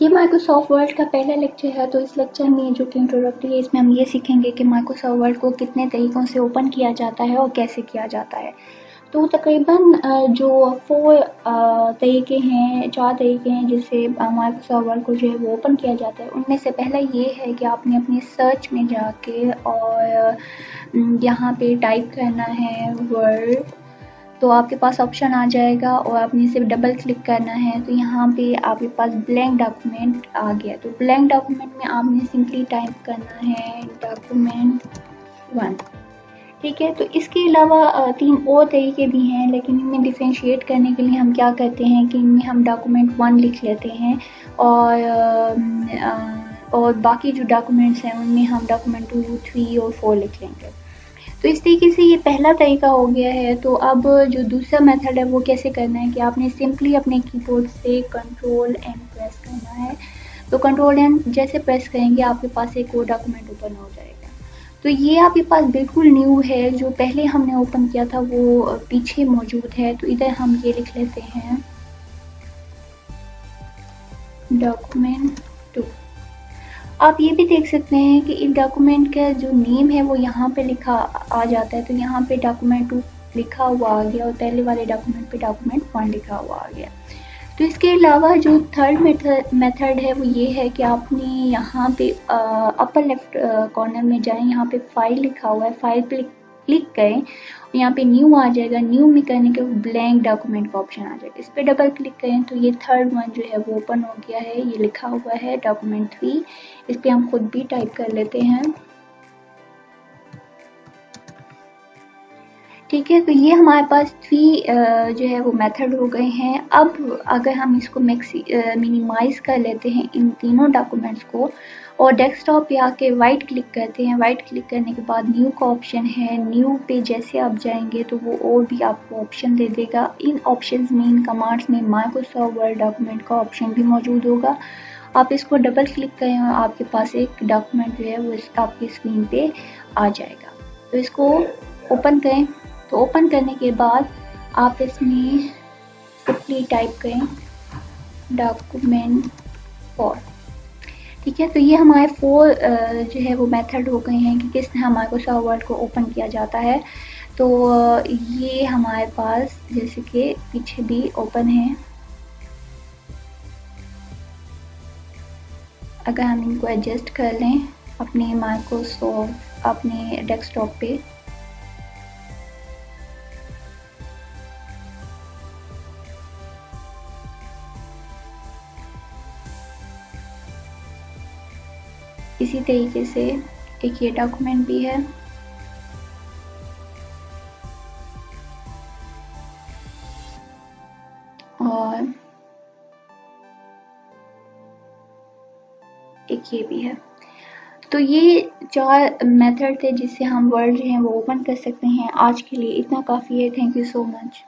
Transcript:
ये Microsoft word का पहला लेक्चर है, तो इस लेक्चर में जो कि इंट्रोडक्टरी है, इसमें हम ये सीखेंगे कि माइक्रोसॉफ्ट वर्ड को कितने तरीक़ों से ओपन किया जाता है और कैसे किया जाता है। तो तकरीबन जो 4 तरीके हैं, 4 तरीके हैं जिससे माइक्रोसॉफ्ट वर्ड को जो है वो ओपन किया जाता है। उनमें से पहला ये है कि आपने अपनी सर्च में जाके और यहाँ पे टाइप करना है वर्ड, तो आपके पास ऑप्शन आ जाएगा और आपने सिर्फ डबल क्लिक करना है। तो यहाँ पे आपके पास ब्लैंक डॉक्यूमेंट आ गया। तो ब्लैंक डॉक्यूमेंट में आपने सिंपली टाइप करना है डॉक्यूमेंट 1। ठीक है, तो इसके अलावा 3 और तरीके भी हैं, लेकिन इनमें डिफ्रेंशिएट करने के लिए हम क्या करते हैं कि इनमें हम डॉक्यूमेंट 1 लिख लेते हैं और बाकी जो डॉक्यूमेंट्स हैं उनमें हम डॉक्यूमेंट 2, 3 और 4 लिख लेंगे। तो इस तरीके से ये पहला तरीका हो गया है। तो अब जो दूसरा मेथड है वो कैसे करना है कि आपने सिंपली अपने कीबोर्ड से कंट्रोल एंड प्रेस करना है। तो कंट्रोल एंड जैसे प्रेस करेंगे आपके पास एक और डॉक्यूमेंट ओपन हो जाएगा। तो ये आपके पास बिल्कुल न्यू है, जो पहले हमने ओपन किया था वो पीछे मौजूद है। तो इधर हम ये लिख लेते हैं डॉक्यूमेंट 2। आप ये भी देख सकते हैं कि इस डॉक्यूमेंट का जो नेम है वो यहाँ पे लिखा आ जाता है। तो यहाँ पे डॉक्यूमेंट 2 लिखा हुआ आ गया और पहले वाले डॉक्यूमेंट पे डॉक्यूमेंट 1 लिखा हुआ आ गया। तो इसके अलावा जो थर्ड मेथड है वो ये है कि आपने यहाँ पे अपर लेफ्ट कॉर्नर में जाएं, यहाँ पे फाइल लिखा हुआ है, फाइल पे क्लिक करें, यहाँ पे न्यू आ जाएगा। न्यू में करने के ब्लैंक डॉक्यूमेंट का ऑप्शन आ जाएगा, इस पर डबल क्लिक करें तो ये थर्ड वन जो है वो ओपन हो गया है। ये लिखा हुआ है डॉक्यूमेंट 3। इस पर हम खुद भी टाइप कर लेते हैं। ठीक है, तो ये हमारे पास 3 जो है वो मेथड हो गए हैं। अब अगर हम इसको मिनिमाइज कर लेते हैं इन तीनों डॉक्यूमेंट्स को और डेस्कटॉप पे आके राइट क्लिक करते हैं। राइट क्लिक करने के बाद न्यू का ऑप्शन है, न्यू पे जैसे आप जाएंगे तो वो और भी आपको ऑप्शन दे देगा। इन ऑप्शंस में, इन कमांड्स में माइक्रोसॉफ्ट वर्ड डॉक्यूमेंट का ऑप्शन भी मौजूद होगा। आप इसको डबल क्लिक करें और आपके पास एक डॉक्यूमेंट जो है वो आपकी स्क्रीन पे आ जाएगा। तो इसको ओपन करें। तो ओपन करने के बाद आप इसमें सिंपली टाइप करें डॉक्यूमेंट 4। ठीक है, तो ये हमारे 4 जो है वो मेथड हो गए हैं कि किस तरह माइक्रोसॉफ्ट वर्ड को ओपन किया जाता है। तो ये हमारे पास जैसे कि पीछे भी ओपन है। अगर हम इनको एडजस्ट कर लें अपने माइक्रोसॉफ्ट अपने डेस्कटॉप पे, इसी तरीके से एक ये डॉक्यूमेंट भी है। और एक ये भी है। तो ये 4 मेथड थे जिससे हम वर्ड जो हैं वो ओपन कर सकते हैं। आज के लिए इतना काफ़ी है। Thank you so much.